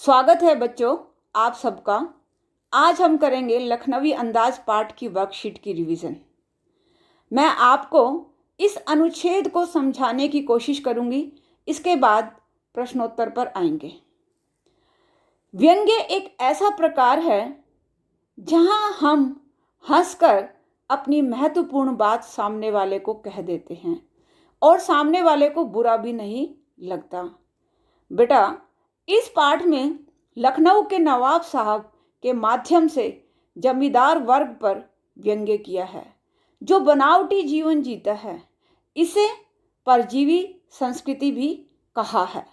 स्वागत है बच्चों आप सबका। आज हम करेंगे लखनवी अंदाज पाठ की वर्कशीट की रिवीजन। मैं आपको इस अनुच्छेद को समझाने की कोशिश करूंगी, इसके बाद प्रश्नोत्तर पर आएंगे। व्यंग्य एक ऐसा प्रकार है जहां हम हंसकर अपनी महत्वपूर्ण बात सामने वाले को कह देते हैं और सामने वाले को बुरा भी नहीं लगता। बेटा, इस पाठ में लखनऊ के नवाब साहब के माध्यम से जमींदार वर्ग पर व्यंग्य किया है, जो बनावटी जीवन जीता है। इसे परजीवी संस्कृति भी कहा है।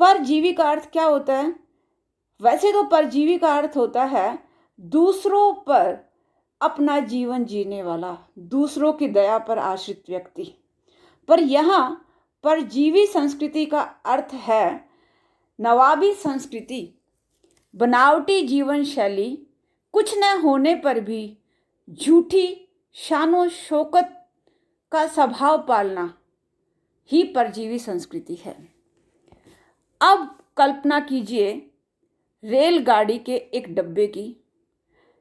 परजीवी का अर्थ क्या होता है? वैसे तो परजीवी का अर्थ होता है दूसरों पर अपना जीवन जीने वाला, दूसरों की दया पर आश्रित व्यक्ति। पर यहाँ परजीवी संस्कृति का अर्थ है नवाबी संस्कृति, बनावटी जीवन शैली, कुछ न होने पर भी झूठी शानो शौकत का स्वभाव पालना ही परजीवी संस्कृति है। अब कल्पना कीजिए रेलगाड़ी के एक डिब्बे की,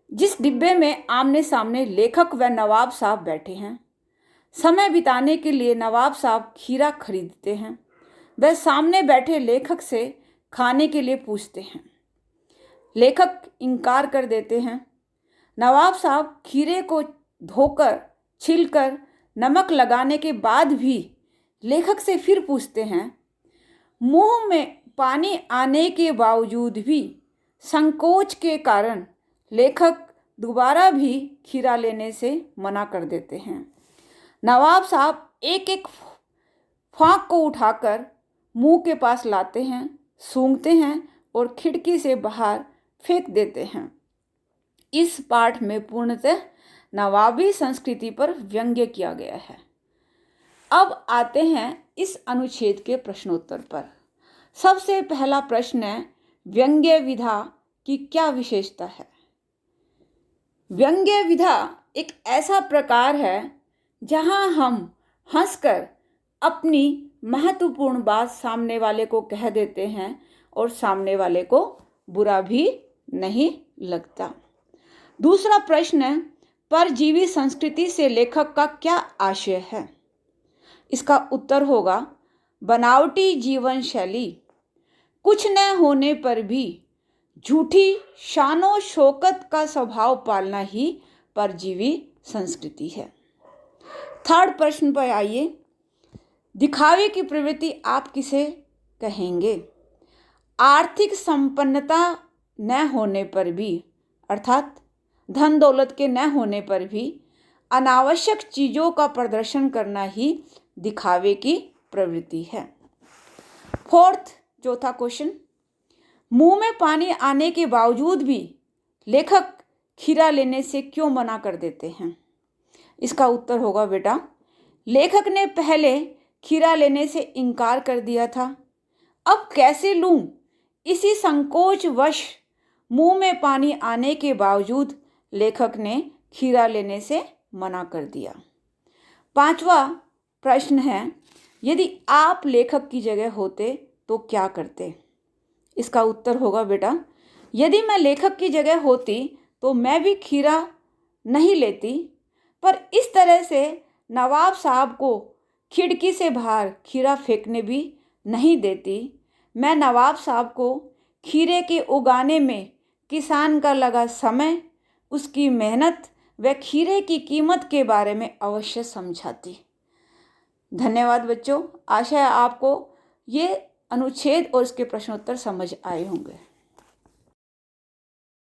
जिस डिब्बे में आमने सामने लेखक व नवाब साहब बैठे हैं। समय बिताने के लिए नवाब साहब खीरा खरीदते हैं। वह सामने बैठे लेखक से खाने के लिए पूछते हैं। लेखक इनकार कर देते हैं। नवाब साहब खीरे को धोकर छीलकर नमक लगाने के बाद भी लेखक से फिर पूछते हैं। मुंह में पानी आने के बावजूद भी संकोच के कारण लेखक दोबारा भी खीरा लेने से मना कर देते हैं। नवाब साहब एक एक फाँक को उठाकर मुंह के पास लाते हैं, सूंघते हैं और खिड़की से बाहर फेंक देते हैं। इस पाठ में पूर्णतः नवाबी संस्कृति पर व्यंग्य किया गया है। अब आते हैं इस अनुच्छेद के प्रश्नोत्तर पर। सबसे पहला प्रश्न है, व्यंग्य विधा की क्या विशेषता है? व्यंग्य विधा एक ऐसा प्रकार है जहां हम हंसकर अपनी महत्वपूर्ण बात सामने वाले को कह देते हैं और सामने वाले को बुरा भी नहीं लगता। दूसरा प्रश्न है, परजीवी संस्कृति से लेखक का क्या आशय है? इसका उत्तर होगा बनावटी जीवन शैली, कुछ न होने पर भी झूठी शानो शौकत का स्वभाव पालना ही परजीवी संस्कृति है। थर्ड प्रश्न पर आइए, दिखावे की प्रवृत्ति आप किसे कहेंगे? आर्थिक संपन्नता न होने पर भी, अर्थात धन दौलत के न होने पर भी अनावश्यक चीज़ों का प्रदर्शन करना ही दिखावे की प्रवृत्ति है। चौथा क्वेश्चन, मुंह में पानी आने के बावजूद भी लेखक खीरा लेने से क्यों मना कर देते हैं? इसका उत्तर होगा बेटा, लेखक ने पहले खीरा लेने से इनकार कर दिया था, अब कैसे लूं? इसी संकोच वश मुंह में पानी आने के बावजूद लेखक ने खीरा लेने से मना कर दिया। पांचवा प्रश्न है, यदि आप लेखक की जगह होते तो क्या करते? इसका उत्तर होगा बेटा, यदि मैं लेखक की जगह होती तो मैं भी खीरा नहीं लेती, पर इस तरह से नवाब साहब को खिड़की से बाहर खीरा फेंकने भी नहीं देती। मैं नवाब साहब को खीरे के उगाने में किसान का लगा समय, उसकी मेहनत व खीरे की कीमत के बारे में अवश्य समझाती। धन्यवाद बच्चों, आशा है आपको ये अनुच्छेद और इसके प्रश्नोत्तर समझ आए होंगे।